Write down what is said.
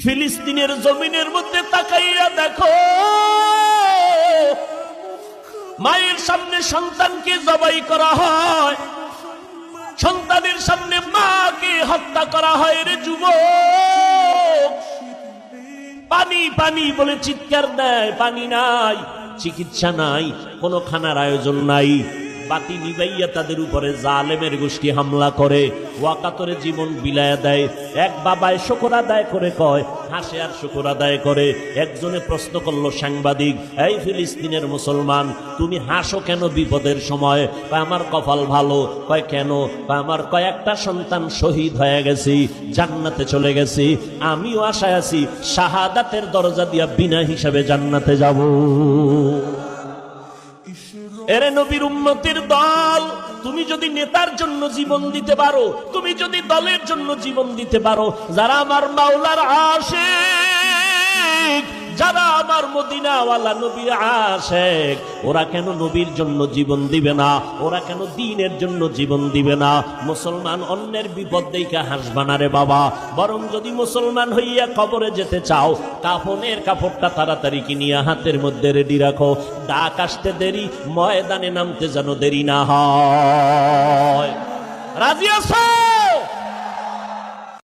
ফিলিস্তিনের জমিনের মধ্যে তাকাইয়া দেখো, মায়ের সামনে সন্তানকে জবাই করা হয়, সন্তানের সামনে মাকে হত্যা করা হয়। রে যুবক, পানি পানি বলে চিৎকার দেয়, পানি নাই, চিকিৎসা নাই, কোনো খানার আয়োজন নাই। বাতি নিবাইয়া তাদের উপরে জালেমের গোষ্ঠী হামলা করে, ওয়াকাতরে জীবন বিলায়া দেয়। এক বাবায় শুকর আদায় করে কয়, হাসে আর শুকর আদায় করে। একজনে প্রশ্ন করলো সাংবাদিক, এই ফিলিস্তিনের মুসলমান, তুমি হাসো কেন বিপদের সময়? কয় আমার কপাল ভালো। কয় কেন? কয় আমার কয়েকটা সন্তান শহীদ হয়ে গেছি, জান্নাতে চলে গেছি, আমিও আশায় আছি শাহাদাতের দরজা দিয়া বিনা হিসাবে জান্নাতে যাব। এরে নবীর উম্মতের দল, তুমি যদি নেতার জন্য জীবন দিতে পারো, তুমি যদি দলের জন্য জীবন দিতে পারো, যারা আমার মাওলার আশিক, যারা আমার মদিনাওয়ালা নবীর আশিক, ওরা কেন নবীর জন্য জীবন দিবে না? ওরা কেন দ্বীনের জন্য জীবন দিবে না? মুসলমান অন্যের বিপদ দেইখা হাসবা না রে বাবা, বরং যদি মুসলমান হইয়া কবরে যেতে চাও, কাফনের কাপড়টা তাড়াতাড়ি কিনিয়া হাতের মধ্যে রেডি রাখো। ডাক আসতে দেরি, ময়দানে নামতে যেন দেরি না হয়। রাজি আছো?